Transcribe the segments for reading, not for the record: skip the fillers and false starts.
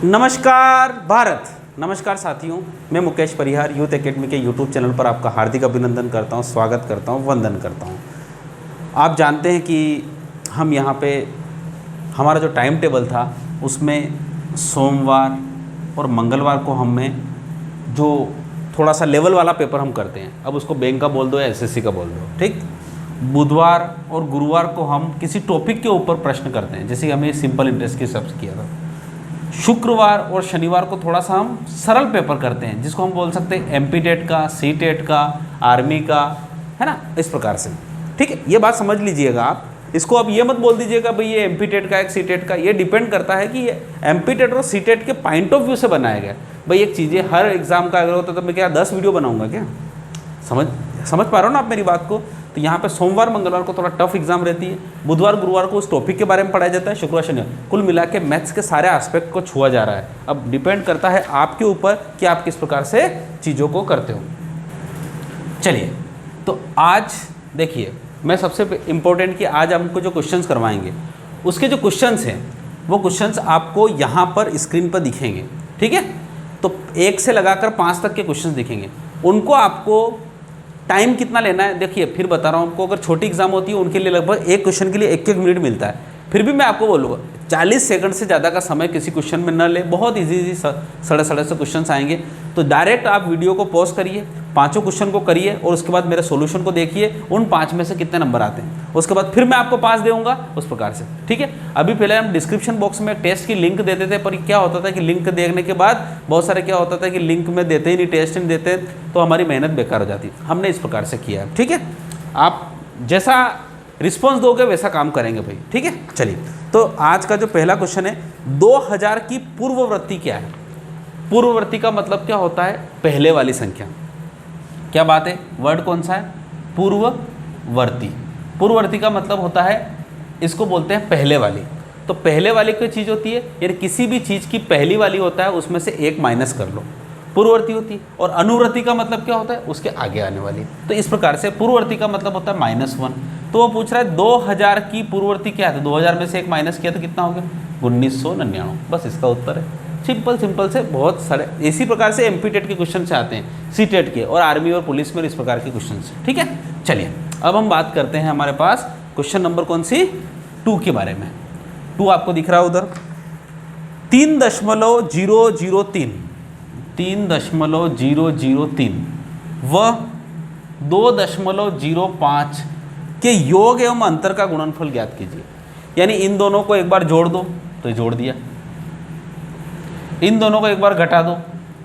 नमस्कार भारत, नमस्कार साथियों, मैं मुकेश परिहार यूथ एकेडमी के यूट्यूब चैनल पर आपका हार्दिक अभिनंदन करता हूं, स्वागत करता हूं, वंदन करता हूं। आप जानते हैं कि हम यहां पे हमारा जो टाइम टेबल था उसमें सोमवार और मंगलवार को हमें जो थोड़ा सा लेवल वाला पेपर हम करते हैं, अब उसको बैंक का बोल दो या एसएससी का बोल दो, ठीक। बुधवार और गुरुवार को हम किसी टॉपिक के ऊपर प्रश्न करते हैं, जैसे हमें सिंपल इंटरेस्ट के सबसे किया था। शुक्रवार और शनिवार को थोड़ा सा हम सरल पेपर करते हैं, जिसको हम बोल सकते हैं एमपी टेट का, सी टेट का, आर्मी का, है ना, इस प्रकार से। ठीक है, ये बात समझ लीजिएगा आप। इसको अब ये मत बोल दीजिएगा भाई ये एमपी टेट का है, सी टेट का। ये डिपेंड करता है कि ये एमपी टेट और सी टेट के पॉइंट ऑफ व्यू से बनाया गया। भाई एक चीज़ है, हर एग्जाम का अगर होता तो मैं क्या 10 वीडियो बनाऊंगा क्या? समझ पा रहे हो ना आप मेरी बात को? तो यहाँ पे सोमवार मंगलवार को थोड़ा टफ एग्जाम रहती है, बुधवार गुरुवार को उस टॉपिक के बारे में पढ़ाया जाता है, शुक्रवार शनिवार कुल मिला के मैथ्स के सारे एस्पेक्ट को छुआ जा रहा है। अब डिपेंड करता है आपके ऊपर कि आप किस प्रकार से चीज़ों को करते हो। चलिए, तो आज देखिए, मैं सबसे इम्पोर्टेंट कि आज हमको जो क्वेश्चंस करवाएंगे उसके जो क्वेश्चंस हैं वो क्वेश्चंस आपको यहाँ पर स्क्रीन पर दिखेंगे, ठीक है। तो 1 से लगाकर 5 तक के क्वेश्चंस दिखेंगे। उनको आपको टाइम कितना लेना है देखिए, फिर बता रहा हूँ आपको। अगर छोटी एग्जाम होती है उनके लिए लगभग एक क्वेश्चन के लिए 1-1 मिनट मिलता है। फिर भी मैं आपको बोलूँगा 40 सेकंड से ज़्यादा का समय किसी क्वेश्चन में न ले। बहुत इजी सड़े से क्वेश्चन आएंगे, तो डायरेक्ट आप वीडियो को पॉज करिए, 5 क्वेश्चन को करिए और उसके बाद मेरे सॉल्यूशन को देखिए, उन 5 में से कितने नंबर आते हैं। उसके बाद फिर मैं आपको 5 दूंगा उस प्रकार से, ठीक है। अभी पहले हम डिस्क्रिप्शन बॉक्स में टेस्ट की लिंक देते थे, पर क्या होता था कि लिंक देखने के बाद बहुत सारे क्या होता था कि लिंक में देते ही नहीं, टेस्ट नहीं देते, तो हमारी मेहनत बेकार हो जाती। हमने इस प्रकार से किया है, ठीक है। आप जैसा रिस्पॉन्स दोगे वैसा काम करेंगे भाई, ठीक है। चलिए, तो आज का जो पहला क्वेश्चन है, 2000 की पूर्ववर्ती क्या है? पूर्ववर्ती का मतलब क्या होता है? पहले वाली संख्या। क्या बात है? वर्ड कौन सा है? पूर्ववर्ती। पूर्ववर्ती का मतलब होता है, इसको बोलते हैं पहले वाली। तो पहले वाली कोई चीज़ होती है, यानी किसी भी चीज़ की पहली वाली होता है उसमें से 1 माइनस कर लो, पूर्ववर्ती होती है। और अनुवर्ती का मतलब क्या होता है? उसके आगे आने वाली। तो इस प्रकार से पूर्ववर्ती का मतलब होता है -1। तो वो पूछ रहा है 2000 की पूर्ववर्ती क्या है? तो 2000 में से 1 माइनस किया तो कितना हो गया? 1999। बस इसका उत्तर है। सिंपल से बहुत सारे इसी प्रकार से एमपी टेट के क्वेश्चन से आते हैं, सी टेट के, और आर्मी और पुलिस में इस प्रकार के क्वेश्चन से, ठीक है। चलिए, अब हम बात करते हैं हमारे पास क्वेश्चन नंबर कौन सी? 2 के बारे में। 2 आपको दिख रहा है उधर, 3.003 व 2.05 के योग एवं अंतर का गुणनफल ज्ञात कीजिए। यानी इन दोनों को एक बार जोड़ दो, तो जोड़ दिया। इन दोनों को एक बार घटा दो,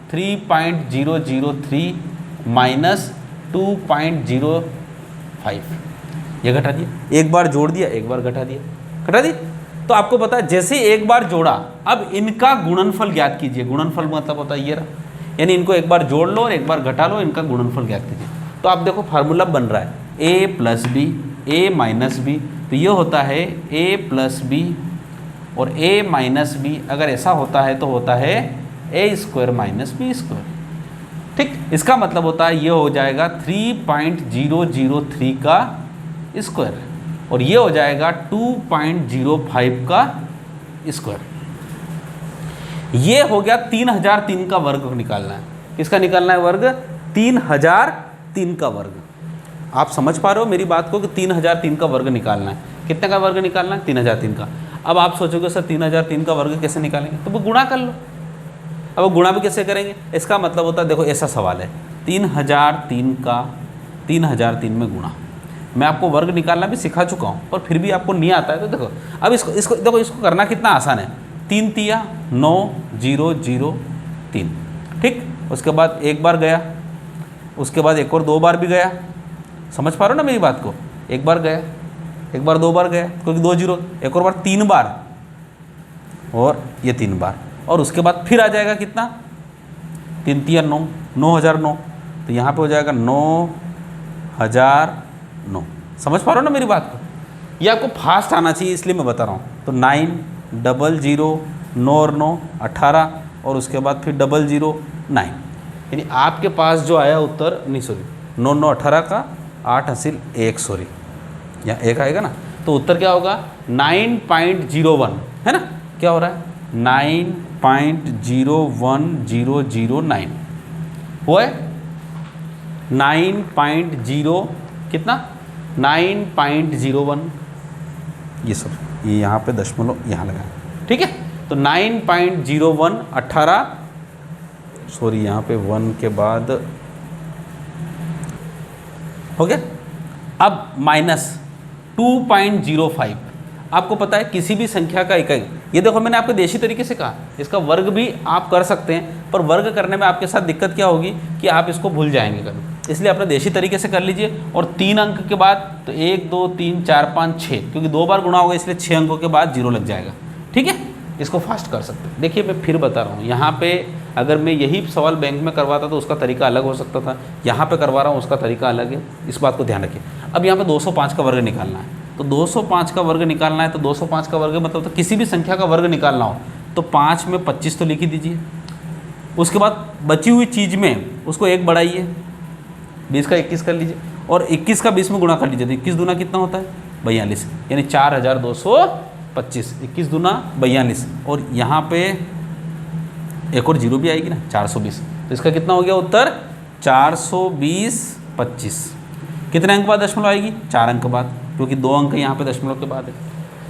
3.003 माइनस 2.05, ये घटा दिया। एक बार जोड़ दिया, एक बार घटा दिया, घटा दी। तो आपको पता है, जैसे एक बार जोड़ा, अब इनका गुणनफल ज्ञात कीजिए। गुणनफल मतलब होता है ये रहा, यानी इनको एक बार जोड़ लो और एक बार घटा लो, इनका गुणनफल ज्ञात कीजिए। तो आप देखो फार्मूला बन रहा है a plus B, a minus B, तो ये होता है a प्लस बी और a माइनस बी। अगर ऐसा होता है तो होता है a square minus B square, ठीक। इसका मतलब होता है ये हो जाएगा 3.003 का स्क्वायर और ये हो जाएगा 2.05 का स्क्वायर। ये हो गया 3003 का वर्ग निकालना है। किसका निकालना है वर्ग? 3003 का वर्ग। आप समझ पा रहे हो मेरी बात को कि 3003 का वर्ग निकालना है। कितने का वर्ग निकालना है? 3003 का। अब आप सोचोगे सर 3003 का वर्ग कैसे निकालेंगे? तो वो गुणा कर लो। अब वो गुणा भी कैसे करेंगे? इसका मतलब होता है, देखो ऐसा सवाल है, 3003 का 3003 में गुणा। मैं आपको वर्ग निकालना भी सिखा चुका हूँ, पर फिर भी आपको नहीं आता है। तो देखो अब इसको देखो, इसको करना कितना आसान है। 3 तिया 9003, ठीक। उसके बाद एक बार गया, उसके बाद एक और 2 बार भी गया। समझ पा रहे हो ना मेरी बात को? एक बार गया, एक बार 2 बार गया, क्योंकि 2 0, एक और बार 3 बार, और ये 3 बार, और उसके बाद फिर आ जाएगा कितना? 3 तिया 9, 9009। तो यहाँ पे हो जाएगा 9009। समझ पा रहे हो ना मेरी बात को? ये आपको फास्ट आना चाहिए, इसलिए मैं बता रहा हूँ। तो 900 9 और 9 18, और उसके बाद फिर 009, यानी आपके पास जो आया उत्तर, नहीं सॉरी, 9 9 18 का 8 हासिल 1, सॉरी यहाँ 1 आएगा ना, तो उत्तर क्या होगा? 9.01, है ना। क्या हो रहा है? 9.01009 हुआ है 9.0 कितना 9.01 ये सब ये यहाँ पे दशमलव यहाँ लगा ठीक है। तो 9.01 18 सॉरी यहाँ पे 1 के बाद हो गया। अब माइनस 2.05 आपको पता है किसी भी संख्या का इकाई, ये देखो मैंने आपको देशी तरीके से कहा, इसका वर्ग भी आप कर सकते हैं, पर वर्ग करने में आपके साथ दिक्कत क्या होगी कि आप इसको भूल जाएंगे कभी, इसलिए अपने देशी तरीके से कर लीजिए। और 3 अंक के बाद तो 1 2 3 4 5 6, क्योंकि 2 बार गुणा होगा इसलिए 6 अंकों के बाद 0 लग जाएगा। ठीक है, इसको फास्ट कर सकते हैं। देखिए मैं फिर बता रहा हूँ, यहाँ पे अगर मैं यही सवाल बैंक में करवाता तो उसका तरीका अलग हो सकता था, यहाँ पे करवा रहा हूँ उसका तरीका अलग है, इस बात को ध्यान रखिए। अब यहाँ पे 205 का वर्ग निकालना है, तो 205 का वर्ग निकालना है, तो 205 का वर्ग मतलब तो किसी भी संख्या का वर्ग निकालना हो तो 5 में 25 तो लिख ही दीजिए। उसके बाद बची हुई चीज़ में उसको 1 बढ़ाइए, 20 का 21 कर लीजिए, और 21 का 20 में गुणा कर लीजिए, तो 21 दूना कितना होता है 42, यानी 4225, 21 दूना 42, और यहाँ पे एक और जीरो भी आएगी ना 420, तो इसका कितना हो गया उत्तर 420/25। कितने अंक बाद दशमलव आएगी 4 अंक बाद, क्योंकि 2 अंक यहाँ पे दशमलव के बाद है।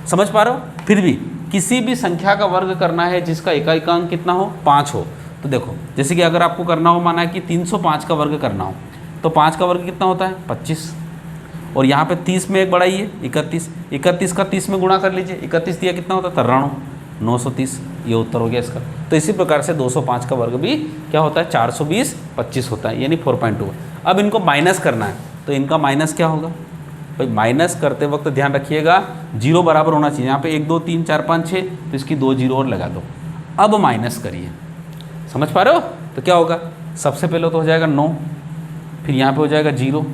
समझ पा रहे हो। फिर भी किसी भी संख्या का वर्ग करना है जिसका इकांक कितना हो 5 हो, तो देखो जैसे कि अगर आपको करना हो, माना है कि 305 का वर्ग करना हो, तो 5 का वर्ग कितना होता है 25, और यहाँ पे 30 में 1 बढ़ाइए 31, 31 का 30 में गुणा कर लीजिए, 31 दिया कितना होता है 93, 930, ये उत्तर हो गया इसका। तो इसी प्रकार से 205 का वर्ग भी क्या होता है 420/25 होता है, यानी 4.2। अब इनको माइनस करना है, तो इनका माइनस क्या होगा भाई, माइनस करते वक्त ध्यान रखिएगा 0 बराबर होना चाहिए। यहाँ पे 1 2 3 4 5 6, तो इसकी 2 0 और लगा दो। अब माइनस करिए, समझ पा रहे हो। तो क्या होगा, सबसे पहले तो हो जाएगा 9, फिर यहाँ पे हो जाएगा 0,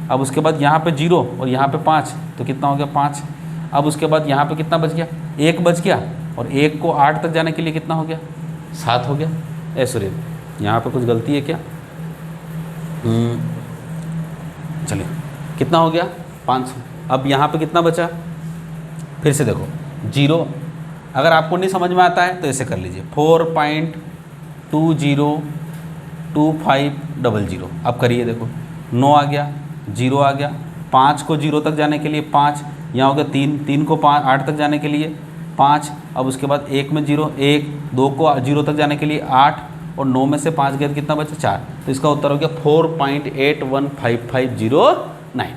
अब उसके बाद यहाँ पे 0 और यहाँ पे 5, तो कितना हो गया 5। अब उसके बाद यहाँ पे कितना बच गया 1 बच गया, और 1 को 8 तक जाने के लिए कितना हो गया 7 हो गया। सॉरी यहाँ पे कुछ गलती है क्या, चलिए कितना हो गया 500। अब यहाँ पे कितना बचा, फिर से देखो 0, अगर आपको नहीं समझ में आता है तो ऐसे कर लीजिए 4.202500। अब करिए, देखो 9 आ गया, 0 आ गया, 5 को 0 तक जाने के लिए 5, यहाँ हो गया 3, 3 को 5 8 तक जाने के लिए 5, अब उसके बाद 1 में 0 1, 2 को 0 तक जाने के लिए 8, और 9 में से 5 गया तो कितना बचा 4, तो इसका उत्तर हो गया 4.815509।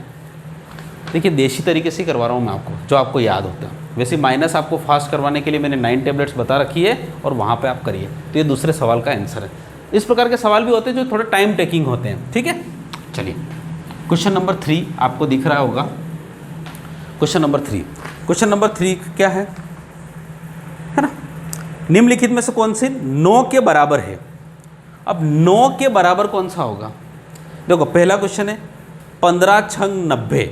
देखिए देशी तरीके से ही करवा रहा हूँ मैं आपको, जो आपको याद होता है। वैसे माइनस आपको फास्ट करवाने के लिए मैंने 9 टैबलेट्स बता रखी है, और वहाँ पे आप करिए। तो ये दूसरे सवाल का आंसर है। इस प्रकार के सवाल भी होते हैं जो थोड़े टाइम टेकिंग होते हैं। ठीक है, चलिए क्वेश्चन नंबर 3 आपको दिख रहा होगा। क्वेश्चन नंबर 3 क्या है ना, निम्नलिखित में से कौन सी 9 के बराबर है। अब 9 के बराबर कौन सा होगा, देखो पहला क्वेश्चन है 15 छंग 90,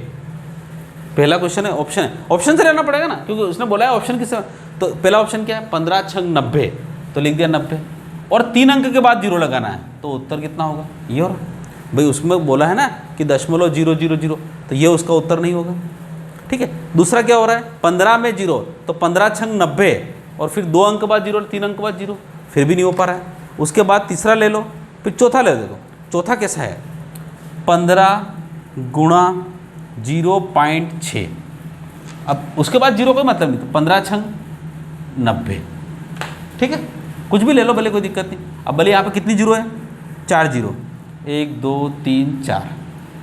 पहला क्वेश्चन है, ऑप्शन से लेना पड़ेगा ना, क्योंकि उसने बोला है ऑप्शन किससे। तो पहला ऑप्शन क्या है 15 छंग 90, तो लिख दिया 90, और 3 अंक के बाद 0 लगाना है, तो उत्तर कितना होगा ये। और भाई उसमें बोला है ना कि 0.000, तो ये उसका उत्तर नहीं होगा। ठीक है, दूसरा क्या हो रहा है 15 में 0, तो 15 छंग 90, और फिर 2 अंक बाद 0 और 3 अंक बाद 0, फिर भी नहीं हो पा रहा है। उसके बाद तीसरा ले लो, फिर चौथा ले लो। चौथा कैसा है 15 गुणा 0.6, अब उसके बाद 0 कोई मतलब नहीं, तो 15 छंग 90। ठीक है, कुछ भी ले लो भले, कोई दिक्कत नहीं। अब भले यहाँ पे कितनी 0 है 4 0, 1 2 3 4,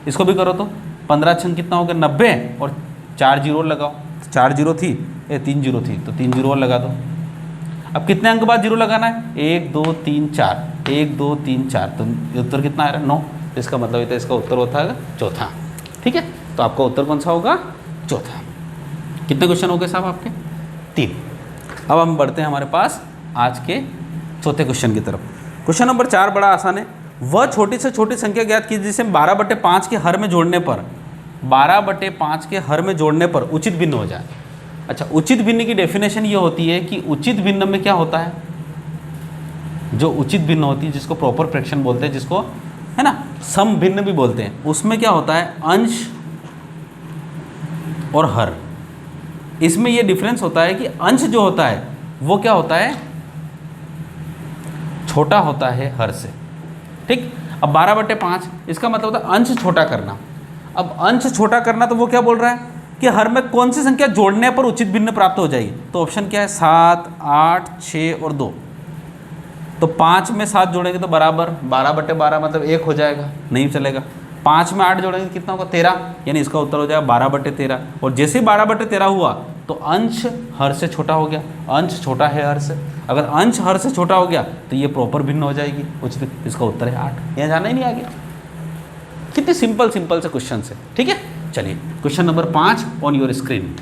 इसको भी करो तो 15 छंग कितना हो गया 90, और 4 0 लगाओ, 4 0 थी 3 0 थी, तो 3 0 और लगा दो। अब कितने अंक बाद 0 लगाना है 1 2 3 4, 1 2 3 4, तो उत्तर कितना आ रहा है 9, तो इसका मतलब होता है इसका उत्तर होता है चौथा। ठीक है, तो आपका उत्तर कौन सा होगा चौथा। कितने क्वेश्चन हो गए साहब आपके 3। अब हम बढ़ते हैं हमारे पास आज के चौथे क्वेश्चन की तरफ। क्वेश्चन नंबर 4 बड़ा आसान है। वह छोटी से छोटी संख्या ज्ञात कीजिए जिसे 12/5 के हर में जोड़ने पर 12/5 के हर में जोड़ने पर उचित भिन्न हो जाए। अच्छा, उचित भिन्न की डेफिनेशन ये होती है कि उचित भिन्न में क्या होता है, जो उचित भिन्न होती है जिसको प्रॉपर फ्रैक्शन बोलते हैं, जिसको है ना सम भिन्न भी बोलते हैं, उसमें क्या होता है अंश और हर। इसमें ये डिफरेंस होता है कि अंश जो होता है वो क्या होता है छोटा होता है हर से। ठीक, अब 12/5 इसका मतलब होता है अंश छोटा करना। अब अंश छोटा करना तो वो क्या बोल रहा है कि हर में कौन सी संख्या जोड़ने पर उचित भिन्न प्राप्त हो जाएगी। तो ऑप्शन क्या है 7, 8, 6 और 2। तो 5 में 7 जोड़ेंगे तो बराबर 12/12 मतलब 1 हो जाएगा, नहीं चलेगा। 5 में 8 जोड़ेंगे कितना होगा 13, यानी इसका उत्तर हो जाएगा 12/13। और जैसे ही 12/13 हुआ तो अंश हर से छोटा हो गया, अंश छोटा है हर से। अगर अंश हर से छोटा हो गया तो ये प्रॉपर भिन्न हो जाएगी उचित, इसका उत्तर है 8। यहाँ जाना ही नहीं आगे। कितने सिंपल सिंपल से क्वेश्चन है। ठीक है, चलिए question number 5 on your screen.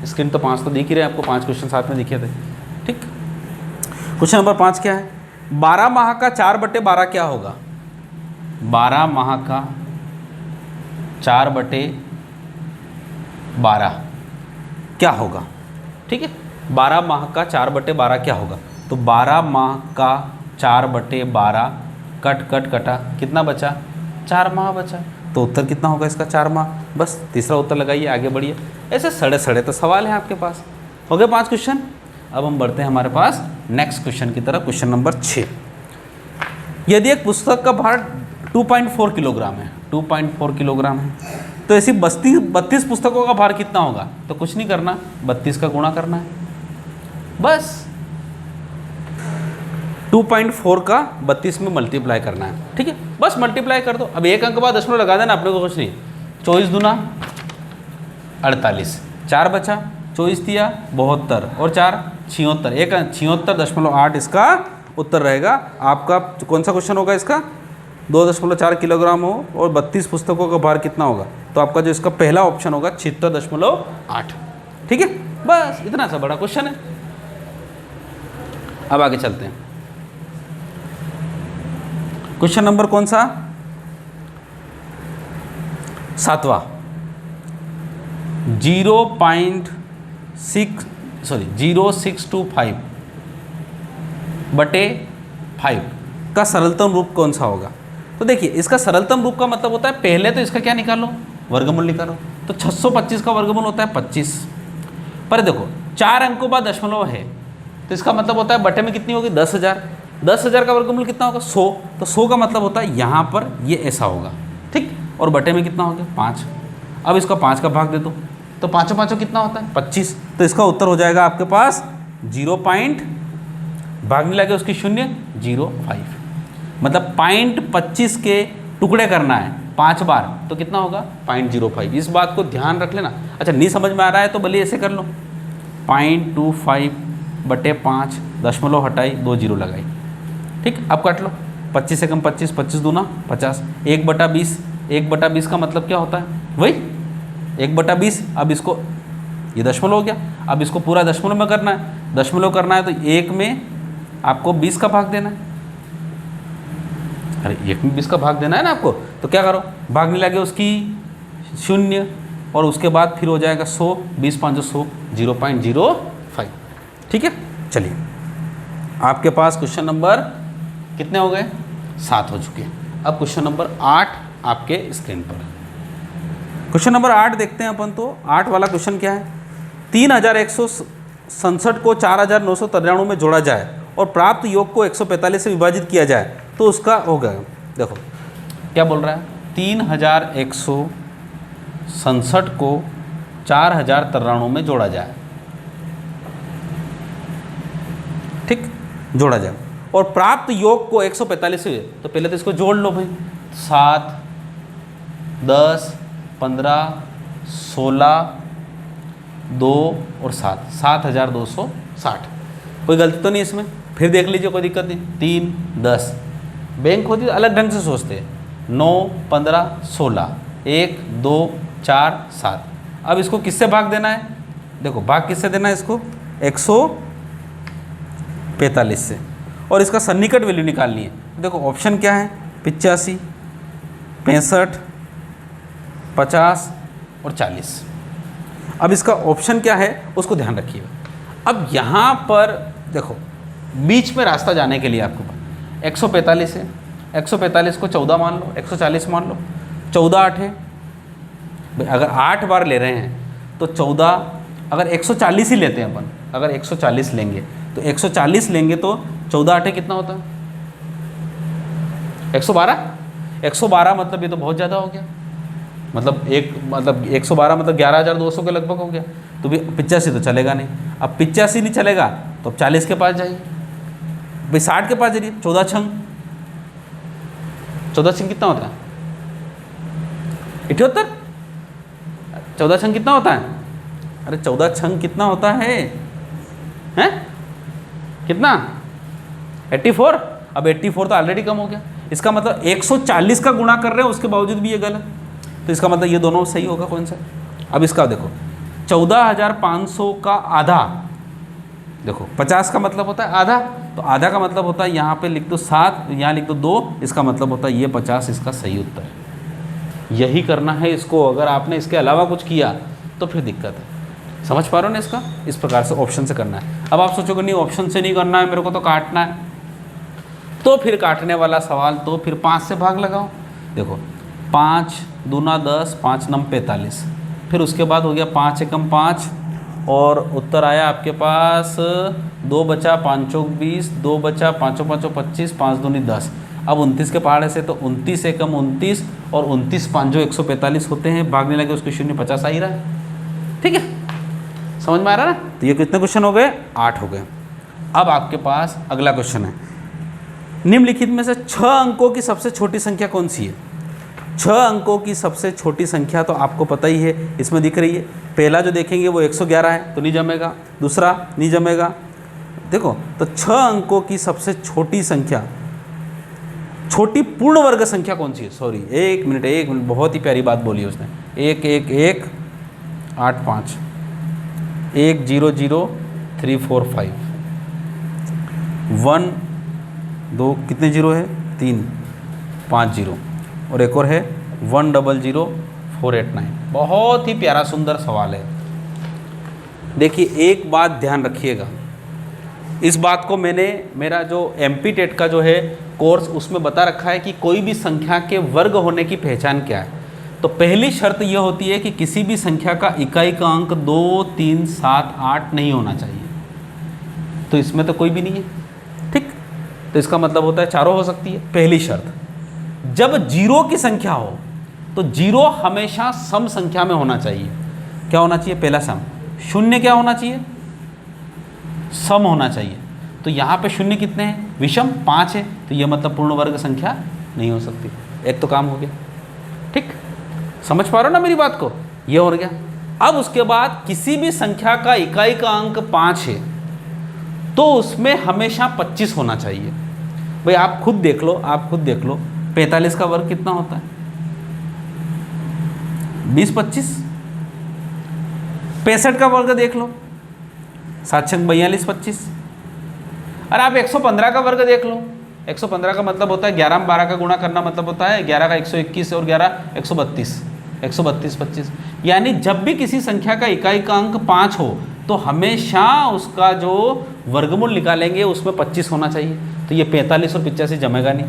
Screen तो 5 तो दिख ही रहे, आपको 5 क्वेश्चन साथ में दिखे थे। ठीक, क्वेश्चन नंबर 5 क्या है, 12 माह का 4/12 क्या होगा। 12 माह का 4/12 क्या होगा। ठीक है, 12 माह का 4/12 क्या होगा। तो 12 माह का 4/12 कट कट कटा, कितना बचा 4 माह बचा। तो उत्तर कितना होगा इसका 4 माह। बस तीसरा उत्तर लगाइए, आगे बढ़िए। ऐसे सड़े सड़े तो सवाल हैं आपके पास। हो गए 5 क्वेश्चन। अब हम बढ़ते हैं हमारे पास नेक्स्ट क्वेश्चन की तरफ। क्वेश्चन नंबर 6, यदि एक पुस्तक का भार 2.4 किलोग्राम है, 2.4 किलोग्राम है, तो ऐसी 32 पुस्तकों का भार कितना होगा। तो कुछ नहीं करना, 32 का गुणा करना है बस। 2.4 का 32 में मल्टीप्लाई करना है। ठीक है, बस मल्टीप्लाई कर दो। अब एक अंक बाद दशमलव लगा देना, अपने को कुछ नहीं। 24 दूना 48, 4 बचा, 24 दिया 72 और 4 76, एक 76.8 इसका उत्तर रहेगा आपका। कौन सा क्वेश्चन होगा इसका, 2.4 किलोग्राम हो और 32 पुस्तकों का भार कितना होगा। तो आपका जो इसका पहला ऑप्शन होगा 76.8। ठीक है, बस इतना सा बड़ा क्वेश्चन है। अब आगे चलते हैं। क्वेश्चन नंबर कौन सा, 7वां। 0625/5 का सरलतम रूप कौन सा होगा। तो देखिए इसका सरलतम रूप का मतलब होता है, पहले तो इसका क्या निकालो, वर्गमूल निकालो। तो 625 का वर्गमूल होता है 25। पर देखो 4 अंकों बाद दशमलव है, तो इसका मतलब होता है बटे में कितनी होगी 10,000। 10,000 का वर्गमूल कितना होगा 100। तो 100 का मतलब होता है यहाँ पर ये ऐसा होगा। ठीक, और बटे में कितना हो गया 5। अब इसका 5 का भाग दे दो, तो 5 कितना होता है 25। तो इसका उत्तर हो जाएगा आपके पास 0. भाग नहीं लगे उसकी 0.05, मतलब 0.25 के टुकड़े करना है 5 बार, तो कितना होगा 0.05। इस बात को ध्यान रख लेना। अच्छा नहीं समझ में आ रहा है तो भले ऐसे कर लो, 0.25/5 दशमलव हटाई 2 जीरो लगाई। ठीक, अब काट लो, 25 से कम 25, 25 दूना 50, 1/20। 1/20 का मतलब क्या होता है, वही 1/20। अब इसको, ये दशमलव हो गया, अब इसको पूरा दशमलव में करना है। दशमलव करना है तो 1 में आपको 20 का भाग देना है। अरे 1 में 20 का भाग देना है ना आपको, तो क्या करो, भाग नहीं लगे उसकी 0 और उसके बाद फिर हो जाएगा 100, 20 5 100, 0.05। ठीक है, चलिए आपके पास क्वेश्चन नंबर कितने हो गए, 7 हो चुके हैं। अब क्वेश्चन नंबर 8 आपके स्क्रीन पर। क्वेश्चन नंबर 8 देखते हैं अपन। तो 8 वाला क्वेश्चन क्या है, 3167 को 4993 में जोड़ा जाए और प्राप्त योग को 145 से विभाजित किया जाए तो उसका होगा। देखो क्या बोल रहा है, 3167 को 4093 में जोड़ा जाए। ठीक, जोड़ा जाए और प्राप्त योग को 145 से, तो पहले तो इसको जोड़ लो भाई, 7 10 15 16 2 और 7, 7260। कोई गलती तो नहीं इसमें, फिर देख लीजिए कोई दिक्कत नहीं। 3 10 बैंक होती है अलग ढंग से सोचते हैं, 9 15 16 1 2 4 7। अब इसको किससे भाग देना है, देखो भाग किससे देना है इसको, 145 से, और इसका सन्निकट वैल्यू निकालनी है। देखो ऑप्शन क्या है, 85 65 50 और 40। अब इसका ऑप्शन क्या है उसको ध्यान रखिएगा। अब यहाँ पर देखो बीच में रास्ता जाने के लिए आपको 145 है, 145 को 14 मान लो, 140 मान लो, 14 8 है भाई। अगर 8 बार ले रहे हैं तो 14, अगर 140 ही लेते हैं अपन, अगर 140 लेंगे तो 140 लेंगे तो 14 8 कितना होता है 112 112 मतलब ये तो बहुत ज़्यादा हो गया, मतलब 112 मतलब 11,200 के लगभग हो गया। तो भी 85 तो चलेगा नहीं। अब 85 नहीं चलेगा तो अब 40 के पास जाइए, भाई 60 के पास जाइए। 14 छंग कितना होता है? 78। 14 छंग कितना होता है? अरे 14 छंग कितना होता है? हैं कितना? 84। अब 84 तो ऑलरेडी कम हो गया। इसका मतलब 140 का गुणा कर रहे हैं उसके बावजूद भी ये गलत, तो इसका मतलब ये दोनों सही होगा कौन सा? अब इसका देखो 14,500 का आधा, देखो 50 का मतलब होता है आधा, तो आधा का मतलब होता है यहाँ पे लिख दो 7, यहाँ लिख दो 2, इसका मतलब होता है ये 50 इसका सही उत्तर है। यही करना है इसको। अगर आपने इसके अलावा कुछ किया तो फिर दिक्कत है। समझ पा रहे हो ना इसका? इस प्रकार से ऑप्शन से करना है। अब आप सोचोगे नहीं ऑप्शन से नहीं करना है, मेरे को तो काटना है, तो फिर काटने वाला सवाल, तो फिर 5 से भाग लगाओ। देखो 5 दूना 10, 5 नम 45, फिर उसके बाद हो गया 5 एकम 5 और उत्तर आया आपके पास 2 बचा 5 चौक 20, 2 बचा 5 5 25, 5 दूनी 10। अब 29 के पहाड़े से तो 29 एकम 29 और 29 5 145 होते हैं, भागने लगे उसके शून्य 50 आ ही रहा है। ठीक है, समझ में आ रहा है ना? तो ये कितने क्वेश्चन हो गए? 8 हो गए। अब आपके पास अगला क्वेश्चन है, निम्नलिखित में से 6 अंकों की सबसे छोटी संख्या कौन सी है? 6 अंकों की सबसे छोटी संख्या तो आपको पता ही है, इसमें दिख रही है। पहला जो देखेंगे वो 111 है तो नहीं जमेगा, दूसरा नहीं जमेगा। देखो तो 6 अंकों की सबसे छोटी संख्या, छोटी पूर्ण वर्ग संख्या कौन सी है? सॉरी, एक मिनट, बहुत ही प्यारी बात बोली उसने। 1 1 1 8 5 1 0 0 3 4 5 1 2 कितने जीरो है? 3 5 जीरो और एक और है 1 0 0 4 8 9। बहुत ही प्यारा सुंदर सवाल है। देखिए एक बात ध्यान रखिएगा, इस बात को मैंने मेरा जो MP टेट का जो है कोर्स उसमें बता रखा है कि कोई भी संख्या के वर्ग होने की पहचान क्या है। तो पहली शर्त यह होती है कि किसी भी संख्या का इकाई का अंक 2 3 7 8 नहीं होना चाहिए। तो इसमें तो कोई भी नहीं है, ठीक। तो इसका मतलब होता है चारों हो सकती है। पहली शर्त, जब जीरो की संख्या हो तो जीरो हमेशा सम संख्या में होना चाहिए। क्या होना चाहिए? पहला सम। शून्य क्या होना चाहिए? सम होना चाहिए। तो यहाँ पे शून्य कितने हैं? विषम 5 है, तो ये मतलब पूर्ण वर्ग संख्या नहीं हो सकती। एक तो काम हो गया, ठीक। समझ पा रहे हो ना मेरी बात को? ये हो गया। अब उसके बाद किसी भी संख्या का इकाई का अंक 5 है तो उसमें हमेशा 25 होना चाहिए। भाई आप खुद देख लो, 45 का वर्ग कितना होता है? 20 25। 65 का वर्ग देख लो, 7 छंग 42 25। अरे आप 115 का वर्ग देख लो, 115 का मतलब होता है 11 में 12 का गुणा करना, मतलब होता है 11 का 121 और 11 132, 132 25। यानी जब भी किसी संख्या का इकाई का अंक 5 हो तो हमेशा उसका जो वर्गमूल निकालेंगे उसमें 25 होना चाहिए। तो ये 45 और 85 जमेगा नहीं,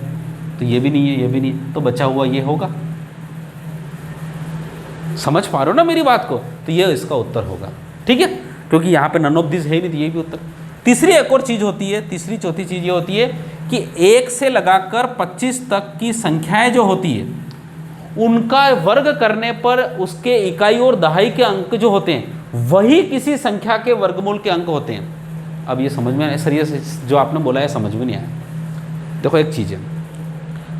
तो ये भी नहीं है, ये भी नहीं है, तो बचा हुआ ये होगा। समझ पा रहे हो ना मेरी बात को? तो ये इसका उत्तर होगा, ठीक है, क्योंकि यहाँ पे नन ऑफ दिस है ही नहीं, तो ये भी उत्तर। तीसरी एक और चीज़ होती है, तीसरी चौथी चीज़ ये होती है कि 1 से लगाकर 25 तक की संख्याएं जो होती है उनका वर्ग करने पर उसके इकाई और दहाई के अंक जो होते हैं वही किसी संख्या के वर्गमूल के अंक होते हैं। अब ये समझ में आया? सर ये जो आपने बोला है समझ में नहीं आया। देखो एक चीज़ है,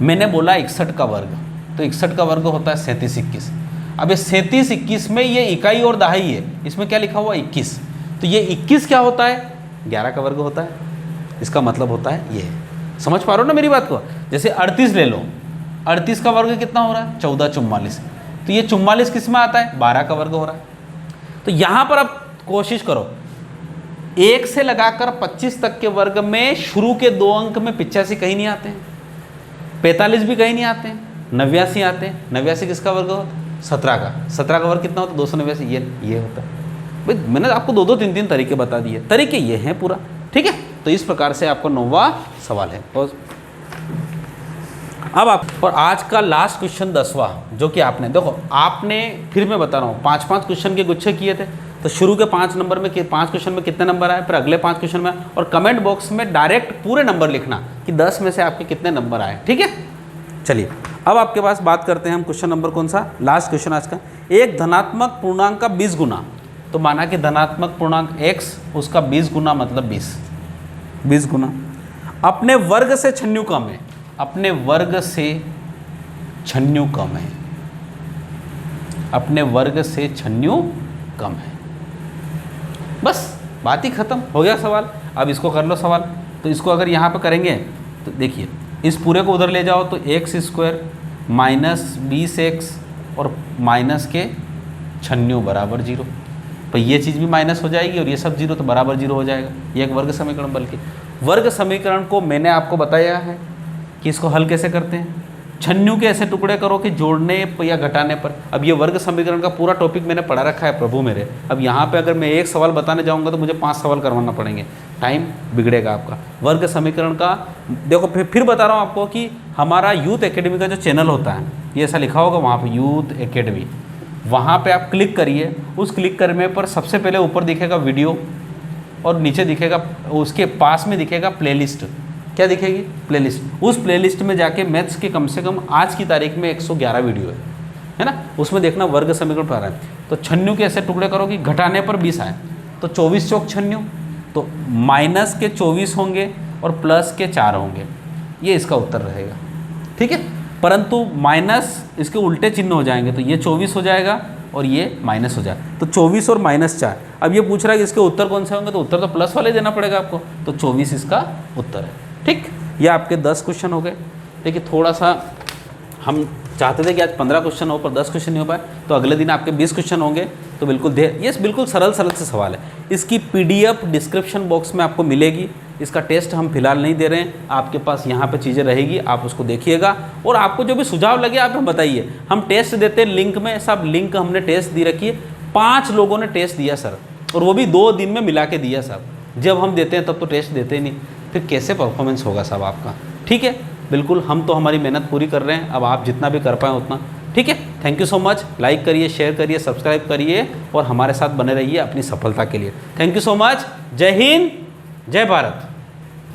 मैंने बोला 61 का वर्ग, तो 61 का वर्ग होता है 37 21। अब ये 37 21 में ये इकाई और दहाई है, इसमें क्या लिखा हुआ 21, तो ये 21 क्या होता है? 11 का वर्ग होता है। इसका मतलब होता है ये। समझ पा रहे हो ना मेरी बात को? जैसे 38 ले लो, 38 का वर्ग कितना हो रहा है? 14 44, तो ये 44 किस में आता है? 12 का वर्ग हो रहा है। तो यहाँ पर आप कोशिश करो 1 से लगाकर 25 तक के वर्ग में शुरू के 2 अंक में 85 कहीं नहीं आते हैं, 45 भी कहीं नहीं आते हैं, 89 आते हैं। 89 किसका वर्ग होता है? 17 का। 17 का वर्ग कितना होता है? 289। ये होता है। भाई मैंने आपको 2 3 3 तरीके बता दिए, तरीके ये हैं पूरा, ठीक है। तो इस प्रकार से आपका 9वां सवाल है। अब आप और आज का लास्ट क्वेश्चन 10वां, जो कि आपने देखो, आपने फिर मैं बता रहा हूँ 5-5 क्वेश्चन के गुच्छे किए थे। तो शुरू के 5 नंबर में 5 क्वेश्चन में कितने नंबर आए, फिर अगले 5 क्वेश्चन में, और कमेंट बॉक्स में डायरेक्ट पूरे नंबर लिखना कि 10 में से आपके कितने नंबर आए, ठीक है। चलिए अब आपके पास बात करते हैं हम क्वेश्चन नंबर कौन सा, लास्ट क्वेश्चन आज का। एक धनात्मक पूर्णांक का 20 गुना, तो माना कि धनात्मक पूर्णांक x, उसका 20 गुना मतलब 20 गुना अपने वर्ग से छन्नू कम है, अपने वर्ग से छन्नू कम है, अपने वर्ग से छन्नू कम है। बस बात ही खत्म हो गया सवाल। अब इसको कर लो सवाल। तो इसको अगर यहाँ पर करेंगे तो देखिए इस पूरे को उधर ले जाओ तो एक्स स्क्वायर माइनस 20x और माइनस के छन्नू बराबर 0। तो ये चीज़ भी माइनस हो जाएगी और ये सब 0 तो बराबर 0 हो जाएगा। ये एक वर्ग समीकरण, बल्कि वर्ग समीकरण को मैंने आपको बताया है कि इसको हल कैसे करते हैं। छन्नू के ऐसे टुकड़े करो कि जोड़ने या घटाने पर। अब ये वर्ग समीकरण का पूरा टॉपिक मैंने पढ़ा रखा है प्रभु मेरे। अब यहाँ पे अगर मैं एक सवाल बताने जाऊँगा तो मुझे 5 सवाल करवाना पड़ेंगे, टाइम बिगड़ेगा आपका। वर्ग समीकरण का देखो फिर बता रहा हूँ आपको कि हमारा यूथ एकेडमी का जो चैनल होता है, ये ऐसा लिखा होगा वहाँ पर यूथ एकेडमी, वहाँ पर आप क्लिक करिए। उस क्लिक करने पर सबसे पहले ऊपर दिखेगा वीडियो और नीचे दिखेगा, उसके पास में दिखेगा प्लेलिस्ट। क्या दिखेगी? प्लेलिस्ट। उस प्लेलिस्ट में जाके मैथ्स के कम से कम आज की तारीख में 111 वीडियो है ना, उसमें देखना वर्ग समीकरण पढ़ा है। तो छन्नू के ऐसे टुकड़े करो कि घटाने पर 20 आए, तो 24 चौक छन्नू, तो माइनस के 24 होंगे और प्लस के 4 होंगे, ये इसका उत्तर रहेगा। ठीक है, परंतु माइनस इसके उल्टे चिन्ह हो जाएंगे, तो ये 24 हो जाएगा और ये माइनस हो जाए, तो 24 और माइनस 4। अब ये पूछ रहा है कि इसके उत्तर कौन से होंगे, तो उत्तर तो प्लस वाले देना पड़ेगा आपको, तो 24 इसका उत्तर है। ठीक, ये आपके 10 क्वेश्चन हो गए। देखिए थोड़ा सा हम चाहते थे कि आज 15 क्वेश्चन हो, पर 10 क्वेश्चन नहीं हो पाए, तो अगले दिन आपके 20 क्वेश्चन होंगे। तो बिल्कुल ये बिल्कुल सरल से सवाल है। इसकी PDF डिस्क्रिप्शन बॉक्स में आपको मिलेगी। इसका टेस्ट हम फिलहाल नहीं दे रहे हैं, आपके पास यहाँ पे चीज़ें रहेगी, आप उसको देखिएगा और आपको जो भी सुझाव लगे आप हमें बताइए। हम टेस्ट देते हैं लिंक में, सब लिंक हमने टेस्ट दी रखी है। 5 लोगों ने टेस्ट दिया सर, और वो भी 2 दिन में मिला के दिया साहब। जब हम देते हैं तब तो टेस्ट देते ही नहीं, फिर कैसे परफॉर्मेंस होगा साहब आपका। ठीक है, बिल्कुल हम तो हमारी मेहनत पूरी कर रहे हैं, अब आप जितना भी कर पाएँ उतना। ठीक है, thank you so much. Like करिए, शेयर करिए, सब्सक्राइब करिए और हमारे साथ बने रहिए अपनी सफलता के लिए। Thank you so much. जय हिंद, जय भारत।